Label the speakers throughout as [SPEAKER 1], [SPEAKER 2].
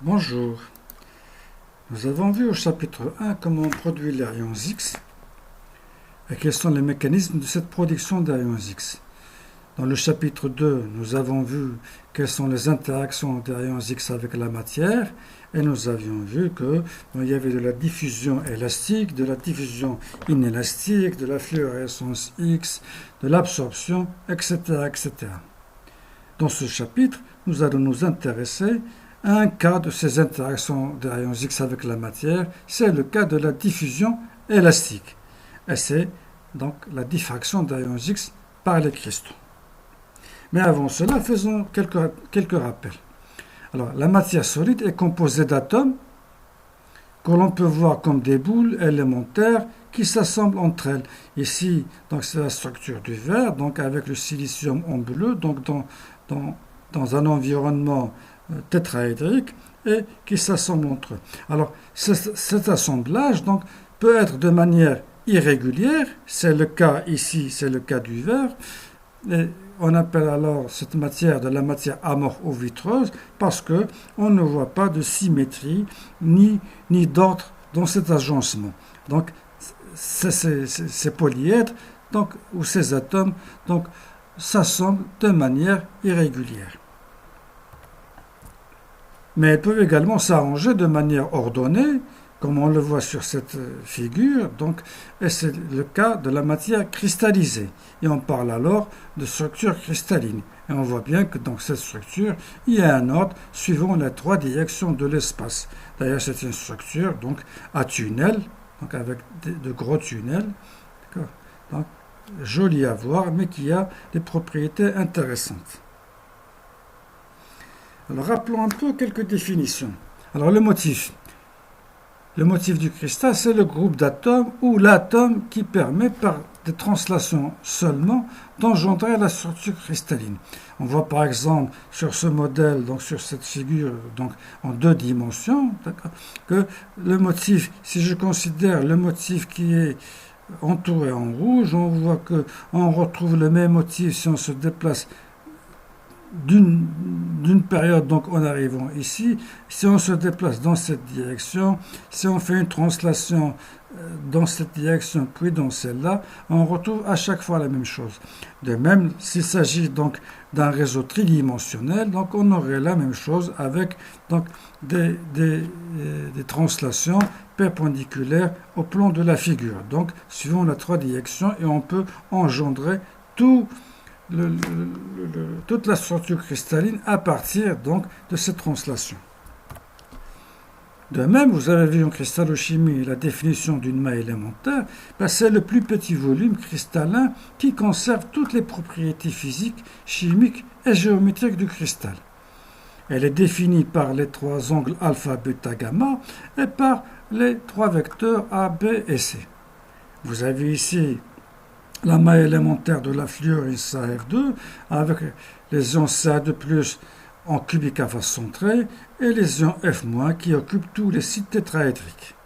[SPEAKER 1] Bonjour, nous avons vu au chapitre 1 comment on produit les rayons X et quels sont les mécanismes de cette production des rayons X. Dans le chapitre 2, nous avons vu quelles sont les interactions des rayons X avec la matière et nous avions vu qu'il y avait de la diffusion élastique, de la diffusion inélastique, de la fluorescence X, de l'absorption, etc., etc. Dans ce chapitre, nous allons nous intéresser à un cas de ces interactions des rayons X avec la matière, c'est le cas de la diffusion élastique. Et c'est donc la diffraction des rayons X par les cristaux. Mais avant cela, faisons quelques rappels. Alors, la matière solide est composée d'atomes que l'on peut voir comme des boules élémentaires qui s'assemblent entre elles. Ici, donc, c'est la structure du verre, donc avec le silicium en bleu, donc dans un environnement tétraédrique et qui s'assemblent entre eux. Alors, cet assemblage donc, peut être de manière irrégulière, c'est le cas ici, c'est le cas du verre, et on appelle alors cette matière de la matière amorphe ou vitreuse parce qu'on ne voit pas de symétrie ni d'ordre dans cet agencement. Donc, ces polyèdres donc, ou ces atomes donc, s'assemblent de manière irrégulière. Mais elles peuvent également s'arranger de manière ordonnée, comme on le voit sur cette figure, donc, et c'est le cas de la matière cristallisée. Et on parle alors de structure cristalline. Et on voit bien que dans cette structure, il y a un ordre suivant les trois directions de l'espace. D'ailleurs, c'est une structure donc, à tunnel, donc avec de gros tunnels, donc, joli à voir, mais qui a des propriétés intéressantes. Alors, rappelons un peu quelques définitions. Alors, le motif. Le motif du cristal, c'est le groupe d'atomes ou l'atome qui permet, par des translations seulement, d'engendrer la structure cristalline. On voit par exemple sur ce modèle, donc sur cette figure donc en deux dimensions, que le motif, si je considère le motif qui est entouré en rouge, on voit qu'on retrouve le même motif si on se déplace d'une période donc en arrivant ici, si on se déplace dans cette direction, si on fait une translation dans cette direction puis dans celle-là, on retrouve à chaque fois la même chose. De même, s'il s'agit donc d'un réseau tridimensionnel, donc on aurait la même chose avec donc des translations perpendiculaires au plan de la figure. Donc, suivant la trois directions, et on peut engendrer toute la structure cristalline à partir donc de cette translation. De même, vous avez vu en cristallochimie la définition d'une maille élémentaire, c'est le plus petit volume cristallin qui conserve toutes les propriétés physiques, chimiques et géométriques du cristal. Elle est définie par les trois angles alpha, bêta, gamma et par les trois vecteurs A, B et C. Vous avez ici la maille élémentaire de la fluorine CaF2 avec les ions Ca2+, en cubique à face centrée et les ions F- qui occupent tous les sites tétraédriques.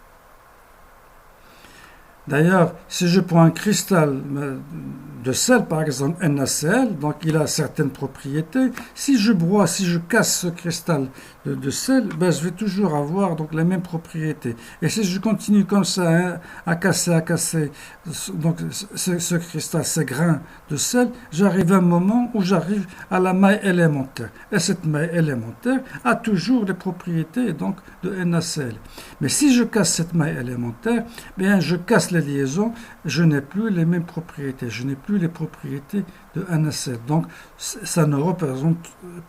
[SPEAKER 1] D'ailleurs, si je prends un cristal de sel, par exemple NaCl, donc il a certaines propriétés, si je broie, si je casse ce cristal de sel, je vais toujours avoir donc les mêmes propriétés. Et si je continue comme ça à casser donc ce cristal, ces grains de sel, j'arrive à un moment où j'arrive à la maille élémentaire. Et cette maille élémentaire a toujours les propriétés donc de NaCl. Mais si je casse cette maille élémentaire, je casse les liaisons, je n'ai plus les mêmes propriétés, je n'ai plus les propriétés de NaCl. Donc, ça ne représente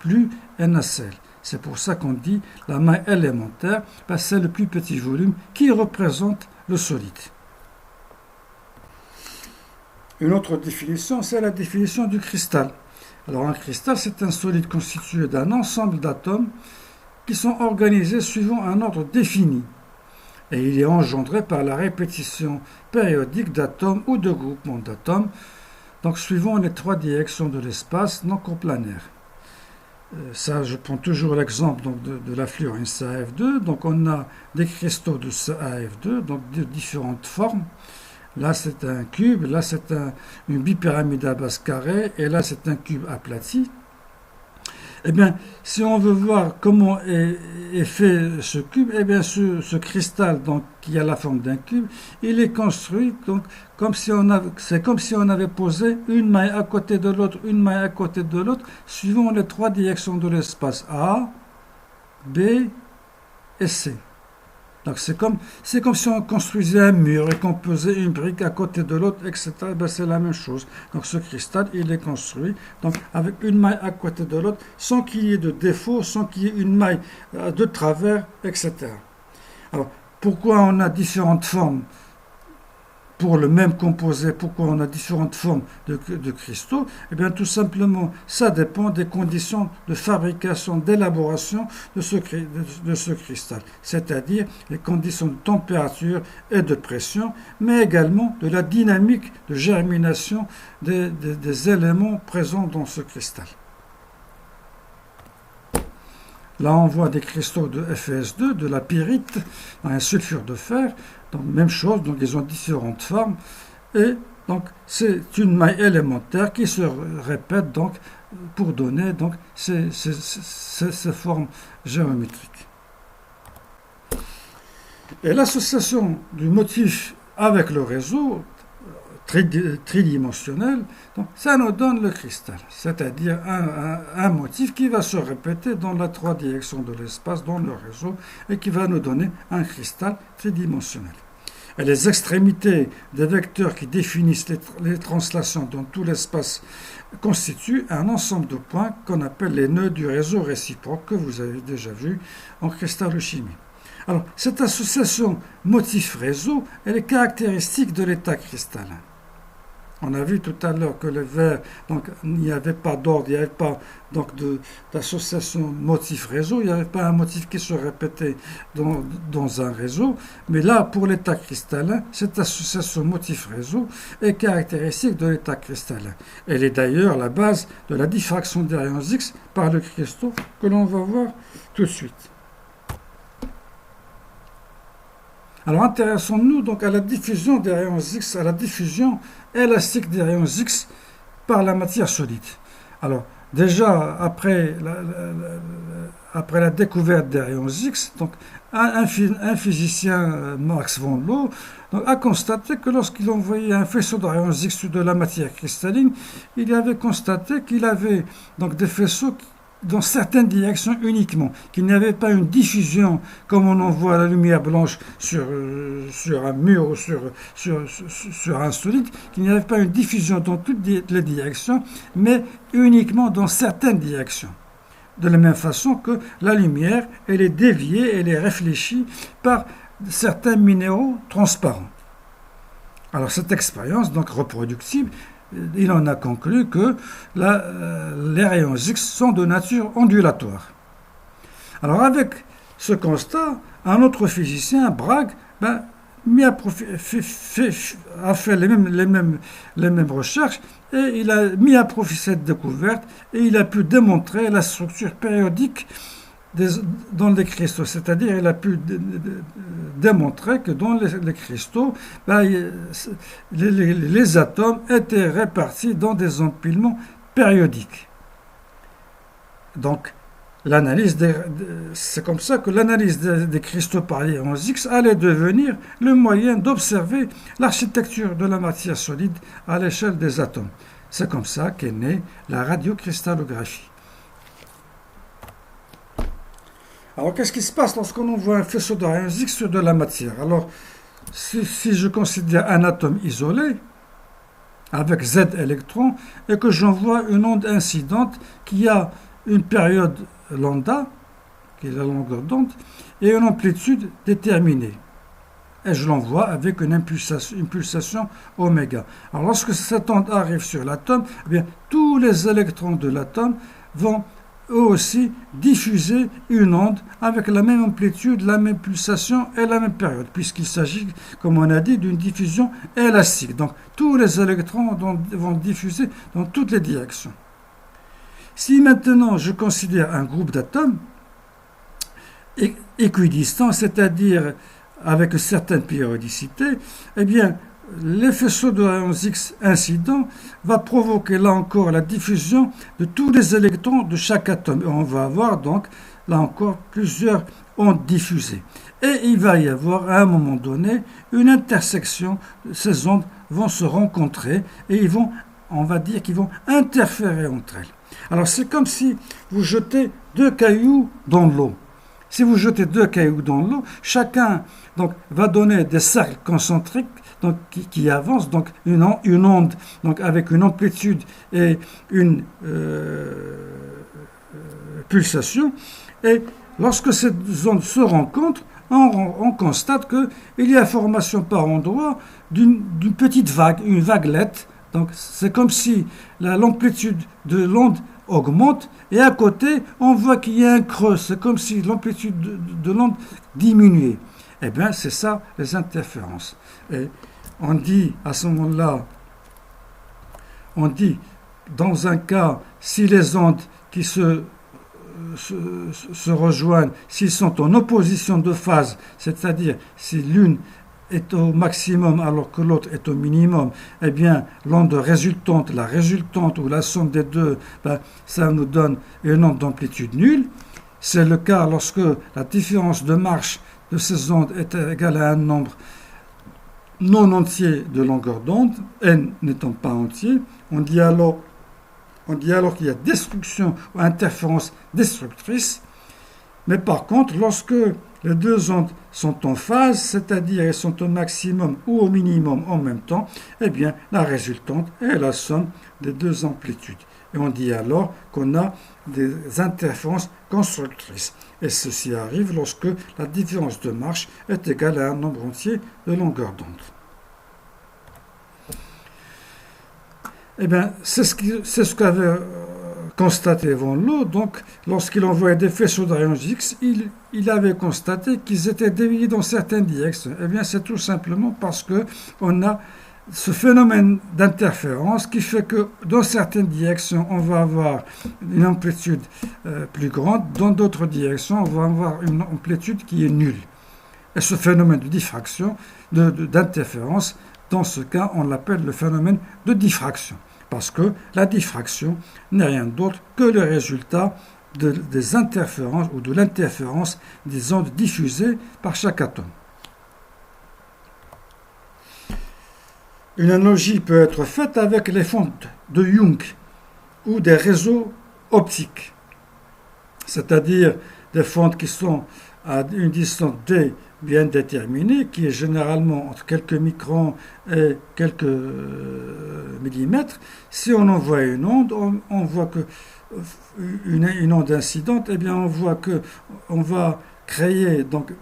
[SPEAKER 1] plus NaCl. C'est pour ça qu'on dit la maille élémentaire, c'est le plus petit volume qui représente le solide. Une autre définition, c'est la définition du cristal. Alors, un cristal, c'est un solide constitué d'un ensemble d'atomes qui sont organisés suivant un ordre défini. Et il est engendré par la répétition périodique d'atomes ou de groupements d'atomes, donc suivant les trois directions de l'espace non coplanaire. Ça, je prends toujours l'exemple donc, de la fluorine CaF2. Donc on a des cristaux de CaF2, donc de différentes formes. Là, c'est un cube, là, c'est une bipyramide à base carrée, et là, c'est un cube aplati. Eh bien, si on veut voir comment est et fait ce cube, eh bien ce cristal donc, qui a la forme d'un cube, il est construit donc, c'est comme si on avait posé une maille à côté de l'autre, une maille à côté de l'autre, suivant les trois directions de l'espace A, B et C. Donc c'est comme si on construisait un mur et qu'on posait une brique à côté de l'autre, etc. Et bien c'est la même chose. Donc ce cristal, il est construit donc, avec une maille à côté de l'autre, sans qu'il y ait de défaut, sans qu'il y ait une maille de travers, etc. Alors pourquoi on a différentes formes pour le même composé, pourquoi on a différentes formes de cristaux? Eh bien, tout simplement, ça dépend des conditions de fabrication, d'élaboration de ce cristal, c'est-à-dire les conditions de température et de pression, mais également de la dynamique de germination des éléments présents dans ce cristal. Là, on voit des cristaux de FeS2, de la pyrite, un sulfure de fer. Donc, même chose, donc ils ont différentes formes. Et donc, c'est une maille élémentaire qui se répète donc, pour donner donc, ces formes géométriques. Et l'association du motif avec le réseau tridimensionnel, donc ça nous donne le cristal, c'est-à-dire un motif qui va se répéter dans les trois directions de l'espace, dans le réseau, et qui va nous donner un cristal tridimensionnel. Et les extrémités des vecteurs qui définissent les translations dans tout l'espace constituent un ensemble de points qu'on appelle les nœuds du réseau réciproque, que vous avez déjà vu en cristallochimie. Alors, cette association motif-réseau, elle est caractéristique de l'état cristallin. On a vu tout à l'heure que le verre, donc il n'y avait pas d'ordre, il n'y avait pas donc d'association motif-réseau, il n'y avait pas un motif qui se répétait dans un réseau, mais là, pour l'état cristallin, cette association motif-réseau est caractéristique de l'état cristallin. Elle est d'ailleurs la base de la diffraction des rayons X par le cristaux que l'on va voir tout de suite. Alors intéressons-nous donc à la diffusion des rayons X, à la diffusion élastique des rayons X par la matière solide. Alors déjà après la découverte des rayons X, donc un physicien, Max von Laue, a constaté que lorsqu'il envoyait un faisceau de rayons X sur de la matière cristalline, il avait constaté qu'il avait donc des faisceaux dans certaines directions uniquement, qu'il n'y avait pas une diffusion comme on envoie la lumière blanche sur un mur ou sur un solide, qu'il n'y avait pas une diffusion dans toutes les directions, mais uniquement dans certaines directions. De la même façon que la lumière, elle est déviée, elle est réfléchie par certains minéraux transparents. Alors cette expérience, donc reproductible, il en a conclu que les rayons X sont de nature ondulatoire. Alors avec ce constat, un autre physicien, Bragg, a fait les mêmes recherches et il a mis à profit cette découverte et il a pu démontrer la structure périodique dans les cristaux, c'est-à-dire il a pu démontrer que dans les cristaux, les atomes étaient répartis dans des empilements périodiques. Donc, c'est comme ça que l'analyse des cristaux par les rayons X allait devenir le moyen d'observer l'architecture de la matière solide à l'échelle des atomes. C'est comme ça qu'est née la radiocristallographie. Alors, qu'est-ce qui se passe lorsqu'on envoie un faisceau de rayons X sur de la matière? Alors, si je considère un atome isolé, avec Z électrons, et que j'envoie une onde incidente qui a une période lambda, qui est la longueur d'onde, et une amplitude déterminée. Et je l'envoie avec une pulsation oméga. Alors, lorsque cette onde arrive sur l'atome, eh bien, tous les électrons de l'atome vont eux aussi diffuser une onde avec la même amplitude, la même pulsation et la même période, puisqu'il s'agit, comme on a dit, d'une diffusion élastique. Donc, tous les électrons vont diffuser dans toutes les directions. Si maintenant je considère un groupe d'atomes équidistants, c'est-à-dire avec une certaine périodicité, eh bien, les faisceaux de rayons X incidents va provoquer là encore la diffusion de tous les électrons de chaque atome. Et on va avoir donc là encore, plusieurs ondes diffusées. Et il va y avoir, à un moment donné, une intersection. Ces ondes vont se rencontrer et ils vont, on va dire qu'ils vont interférer entre elles. Alors c'est comme si vous jetez deux cailloux dans l'eau. Si vous jetez deux cailloux dans l'eau, chacun donc, va donner des cercles concentriques donc, qui avancent, donc une onde donc, avec une amplitude et une pulsation. Et lorsque ces ondes se rencontrent, on constate qu'il y a formation par endroit d'une petite vague, une vaguelette. Donc c'est comme si l'amplitude de l'onde augmente et à côté on voit qu'il y a un creux, c'est comme si l'amplitude de l'onde diminuait. Eh bien c'est ça les interférences. Et on dit à ce moment-là, on dit dans un cas, si les ondes qui se rejoignent, s'ils sont en opposition de phase, c'est-à-dire si l'une est au maximum alors que l'autre est au minimum, eh bien l'onde résultante, la résultante ou la somme des deux, ça nous donne une onde d'amplitude nulle. C'est le cas lorsque la différence de marche de ces ondes est égale à un nombre non entier de longueur d'onde, n n'étant pas entier. On dit alors qu'il y a destruction ou interférence destructrice. Mais par contre, lorsque les deux ondes sont en phase, c'est-à-dire elles sont au maximum ou au minimum en même temps, eh bien la résultante est la somme des deux amplitudes. Et on dit alors qu'on a des interférences constructrices. Et ceci arrive lorsque la différence de marche est égale à un nombre entier de longueur d'onde. Eh bien, c'est ce qu'avait constaté Von Lohe. Donc, lorsqu'il envoyait des faisceaux de rayons X, il avait constaté qu'ils étaient déviés dans certaines directions. Eh bien, c'est tout simplement parce qu'on a ce phénomène d'interférence qui fait que dans certaines directions, on va avoir une amplitude plus grande, dans d'autres directions, on va avoir une amplitude qui est nulle. Et ce phénomène de diffraction, d'interférence, dans ce cas, on l'appelle le phénomène de diffraction. Parce que la diffraction n'est rien d'autre que le résultat des interférences ou de l'interférence des ondes diffusées par chaque atome. Une analogie peut être faite avec les fentes de Young ou des réseaux optiques, c'est-à-dire des fentes qui sont à une distance d bien déterminée, qui est généralement entre quelques microns et quelques millimètres. Si on envoie une onde, on voit que une onde incidente, eh bien on voit que on va créer donc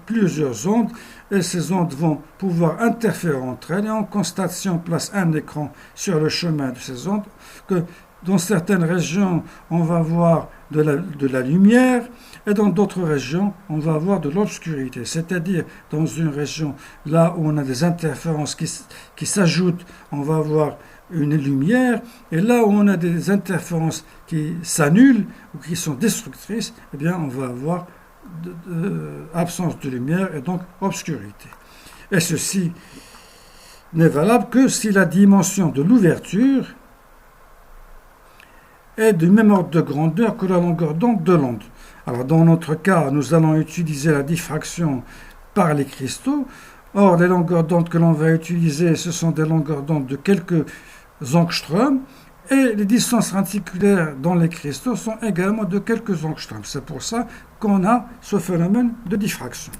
[SPEAKER 1] plusieurs ondes et ces ondes vont pouvoir interférer entre elles et on constate si on place un écran sur le chemin de ces ondes que dans certaines régions on va voir de la lumière et dans d'autres régions on va avoir de l'obscurité, c'est-à-dire dans une région là où on a des interférences qui s'ajoutent, on va avoir une lumière, et là où on a des interférences qui s'annulent ou qui sont destructrices, eh bien on va avoir absence de lumière et donc obscurité. Et ceci n'est valable que si la dimension de l'ouverture est du même ordre de grandeur que la longueur d'onde de l'onde. Alors dans notre cas, nous allons utiliser la diffraction par les cristaux. Or, les longueurs d'onde que l'on va utiliser, ce sont des longueurs d'onde de quelques angstroms, et les distances réticulaires dans les cristaux sont également de quelques angstroms. C'est pour ça qu'on a ce phénomène de diffraction.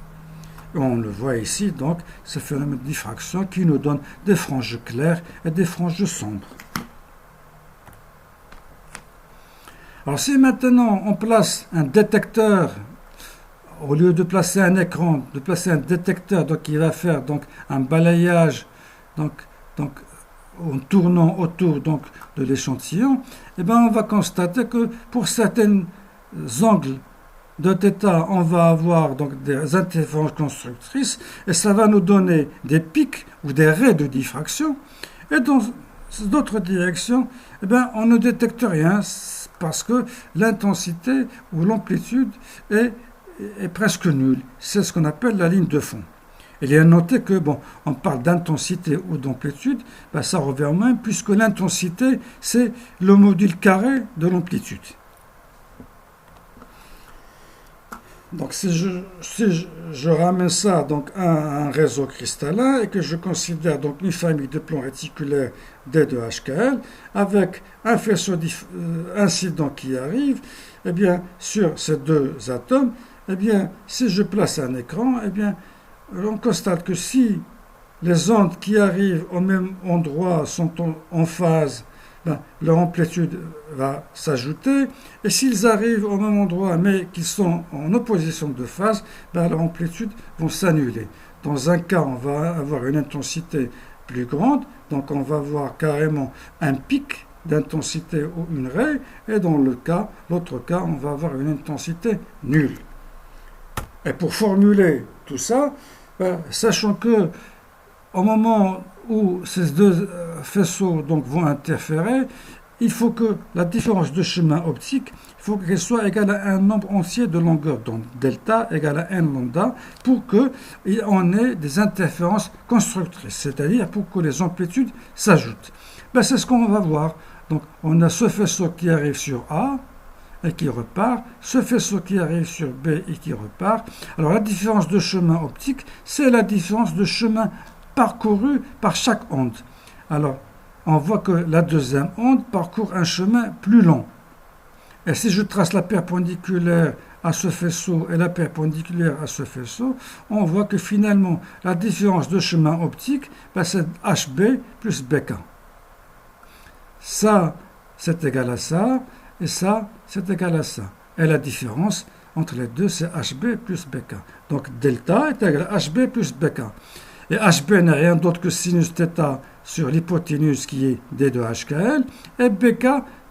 [SPEAKER 1] Et on le voit ici, donc, ce phénomène de diffraction qui nous donne des franges claires et des franges sombres. Alors si maintenant on place un détecteur, au lieu de placer un écran, de placer un détecteur, donc il va faire donc un balayage, donc en tournant autour donc de l'échantillon, eh bien on va constater que pour certains angles de θ, on va avoir donc des interférences constructrices et ça va nous donner des pics ou des raies de diffraction. Et dans d'autres directions, eh bien on ne détecte rien parce que l'intensité ou l'amplitude est presque nulle. C'est ce qu'on appelle la ligne de fond. Il est à noter que, on parle d'intensité ou d'amplitude, ça revient au même, puisque l'intensité, c'est le module carré de l'amplitude. Donc si je ramène ça donc, à un réseau cristallin et que je considère donc une famille de plans réticulaires D2HKL avec un faisceau incident qui arrive, eh bien, sur ces deux atomes, eh bien, si je place un écran, eh bien, on constate que si les ondes qui arrivent au même endroit sont en phase, ben, leur amplitude va s'ajouter, et s'ils arrivent au même endroit mais qu'ils sont en opposition de phase, ben, leur amplitude vont s'annuler. Dans un cas, on va avoir une intensité plus grande, donc on va avoir carrément un pic d'intensité ou une raie, et dans l'autre cas, on va avoir une intensité nulle. Et pour formuler tout ça, ben, sachant que au moment où ces deux faisceaux donc, vont interférer, il faut que la différence de chemin optique, il faut qu'elle soit égale à un nombre entier de longueurs d'onde, delta égale à n lambda, pour qu'on ait des interférences constructrices, c'est-à-dire pour que les amplitudes s'ajoutent. Ben, c'est ce qu'on va voir. Donc on a ce faisceau qui arrive sur A, et qui repart, ce faisceau qui arrive sur B et qui repart. Alors la différence de chemin optique, c'est la différence de chemin parcouru par chaque onde. Alors, on voit que la deuxième onde parcourt un chemin plus long. Et si je trace la perpendiculaire à ce faisceau et la perpendiculaire à ce faisceau, on voit que finalement, la différence de chemin optique, ben, c'est HB plus BK. Ça, c'est égal à ça, et ça, c'est égal à ça. Et la différence entre les deux, c'est HB plus BK. Donc, delta est égal à HB plus BK. Et HB n'est rien d'autre que sinus θ sur l'hypoténuse qui est D2HKL, et BK,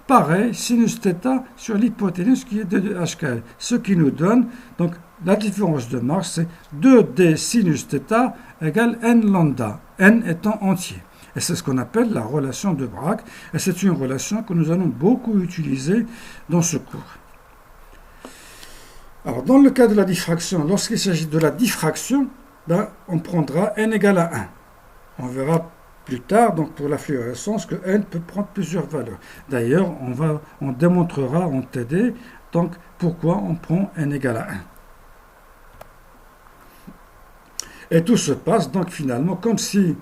[SPEAKER 1] pareil, sinus θ sur l'hypoténuse qui est D2HKL. Ce qui nous donne, donc, la différence de marge, c'est 2D sinus θ égale n lambda, n étant entier. Et c'est ce qu'on appelle la relation de Bragg, et c'est une relation que nous allons beaucoup utiliser dans ce cours. Alors, dans le cas de la diffraction, lorsqu'il s'agit de la diffraction, ben, on prendra n égale à 1. On verra plus tard, donc pour la fluorescence, que n peut prendre plusieurs valeurs. D'ailleurs, on démontrera en TD donc, pourquoi on prend n égale à 1. Et tout se passe donc finalement comme si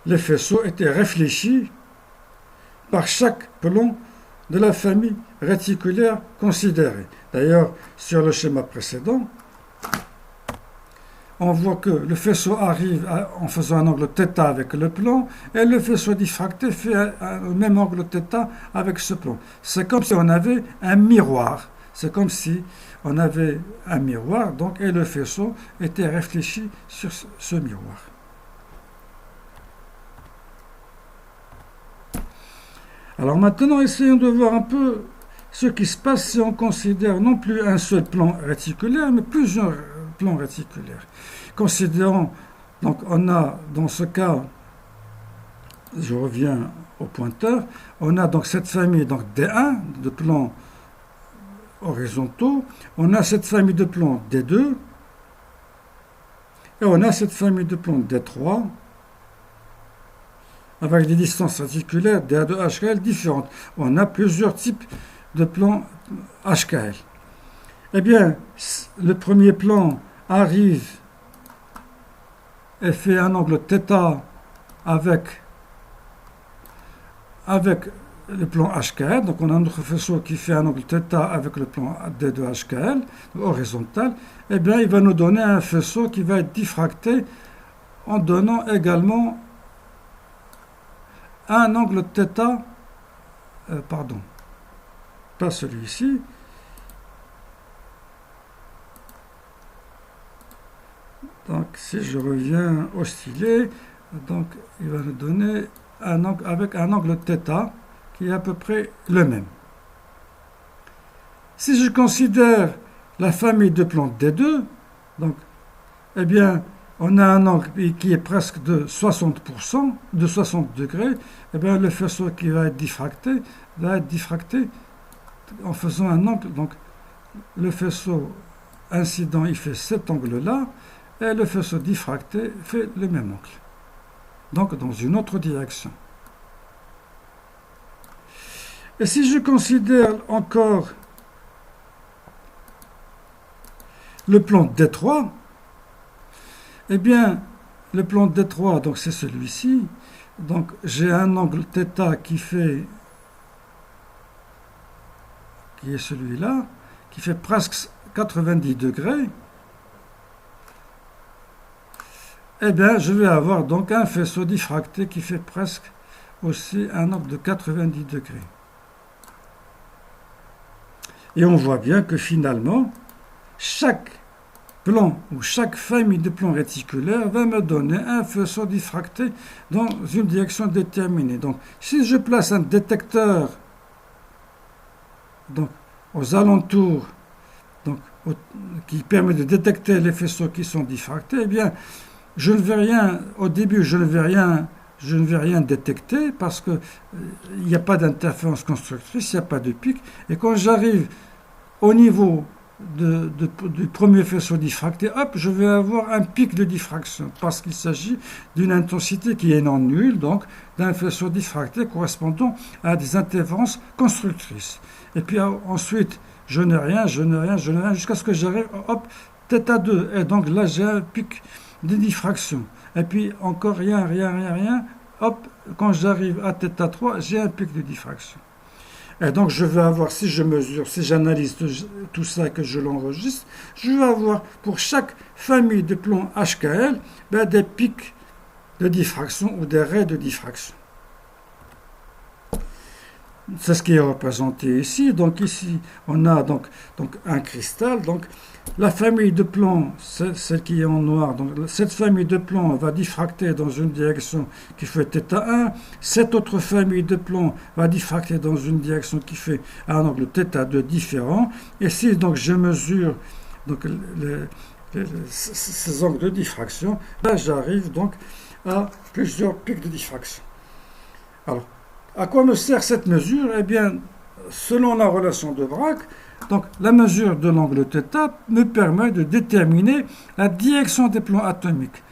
[SPEAKER 1] les faisceaux étaient réfléchis par chaque plomb de la famille réticulaire considérée. D'ailleurs, sur le schéma précédent, on voit que le faisceau arrive en faisant un angle θ avec le plomb, et le faisceau diffracté fait le même angle θ avec ce plomb. C'est comme si on avait un miroir. C'est comme si on avait un miroir, donc, et le faisceau était réfléchi sur ce miroir. Alors maintenant, essayons de voir un peu ce qui se passe si on considère non plus un seul plan réticulaire, mais plusieurs plans réticulaires. Considérons, donc on a dans ce cas, je reviens au pointeur, on a donc cette famille donc D1 de plans horizontaux, on a cette famille de plans D2, et on a cette famille de plans D3, avec des distances réticulaires DA2HKL différentes. On a plusieurs types de plans HKL. Eh bien, le premier plan arrive et fait un angle θ avec le plan HKL. Donc on a notre faisceau qui fait un angle θ avec le plan D2HKL, horizontal. Eh bien, il va nous donner un faisceau qui va être diffracté en donnant également un angle θ, pardon, pas celui-ci, donc si je reviens au stylet, donc il va nous donner un angle avec un angle θ qui est à peu près le même. Si je considère la famille de plans D2, donc, eh bien, on a un angle qui est presque de 60%, de 60 degrés, et bien le faisceau qui va être diffracté en faisant un angle. Donc le faisceau incident, il fait cet angle-là, et le faisceau diffracté fait le même angle. Donc dans une autre direction. Et si je considère encore le plan D3, eh bien, le plan D3, donc c'est celui-ci. Donc j'ai un angle θ qui est celui-là, qui fait presque 90 degrés. Eh bien, je vais avoir donc un faisceau diffracté qui fait presque aussi un angle de 90 degrés. Et on voit bien que finalement, chaque plan ou chaque famille de plans réticulaires va me donner un faisceau diffracté dans une direction déterminée. Donc, si je place un détecteur donc, aux alentours donc, qui permet de détecter les faisceaux qui sont diffractés, eh bien, je ne vais rien, au début, je ne vais rien détecter parce qu'il n'y a pas d'interférence constructrice, il n'y a pas de pic. Et quand j'arrive au niveau du premier faisceau diffracté, hop, je vais avoir un pic de diffraction parce qu'il s'agit d'une intensité qui est non nulle, donc d'un faisceau diffracté correspondant à des interférences constructrices. Et puis ensuite, je n'ai rien, jusqu'à ce que j'arrive, hop, θ2. Et donc là, j'ai un pic de diffraction. Et puis encore rien. Hop, quand j'arrive à θ3, j'ai un pic de diffraction. Et donc je vais avoir, si je mesure, si j'analyse tout ça et que je l'enregistre, je vais avoir pour chaque famille de plans HKL des pics de diffraction ou des raies de diffraction. C'est ce qui est représenté ici. Donc ici, on a donc un cristal. Donc la famille de plans, celle qui est en noir, donc cette famille de plans va diffracter dans une direction qui fait θ1. Cette autre famille de plans va diffracter dans une direction qui fait un angle θ2 différent. Et si donc je mesure donc, ces angles de diffraction, j'arrive donc à plusieurs pics de diffraction. Alors, à quoi me sert cette mesure? Eh bien, selon la relation de Bragg, donc la mesure de l'angle θ me permet de déterminer la direction des plans atomiques.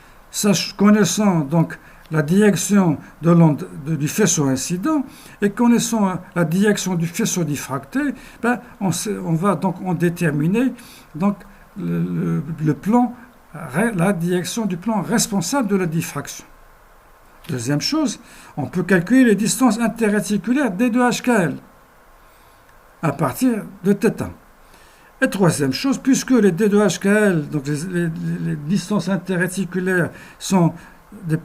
[SPEAKER 1] Connaissant donc la direction de l'onde du faisceau incident et connaissant la direction du faisceau diffracté, on va donc en déterminer donc le plan, la direction du plan responsable de la diffraction. Deuxième chose, on peut calculer les distances interréticulaires des deux HKL à partir de θ. Et troisième chose, puisque les D2HKL, donc les distances interréticulaires, sont des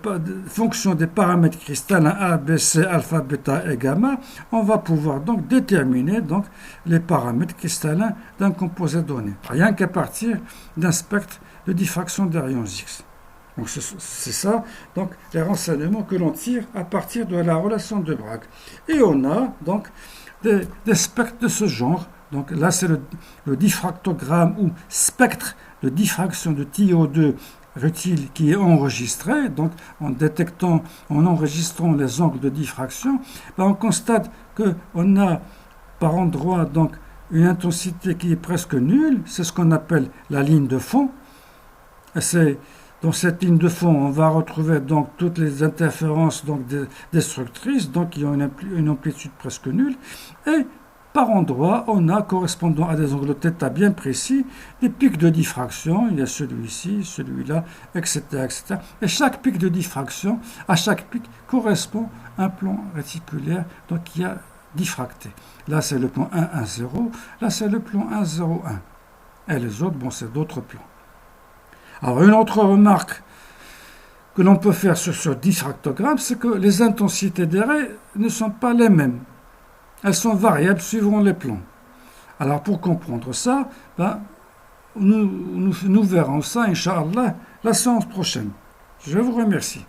[SPEAKER 1] fonctions des paramètres cristallins A, B, C, alpha, bêta et gamma, on va pouvoir donc déterminer donc, les paramètres cristallins d'un composé donné, rien qu'à partir d'un spectre de diffraction des rayons X. Donc c'est ça, donc les renseignements que l'on tire à partir de la relation de Bragg. Et on a donc des spectres de ce genre. Donc là c'est le diffractogramme ou spectre de diffraction de TiO2 rutile qui est enregistré. Donc en enregistrant les angles de diffraction, on constate qu'on a par endroit donc une intensité qui est presque nulle. C'est ce qu'on appelle la ligne de fond. Et dans cette ligne de fond, on va retrouver donc toutes les interférences donc destructrices, donc qui ont une amplitude presque nulle. Et par endroit, on a, correspondant à des angles θ bien précis, des pics de diffraction. Il y a celui-ci, celui-là, etc., etc. Et chaque pic de diffraction, à chaque pic, correspond à un plan réticulaire donc qui a diffracté. Là, c'est le plan 1,1,0. Là, c'est le plan 1,0,1. Et les autres, c'est d'autres plans. Alors, une autre remarque que l'on peut faire sur ce diffractogramme, c'est que les intensités des raies ne sont pas les mêmes. Elles sont variables suivant les plans. Alors, pour comprendre ça, nous verrons ça, Inch'Allah, la séance prochaine. Je vous remercie.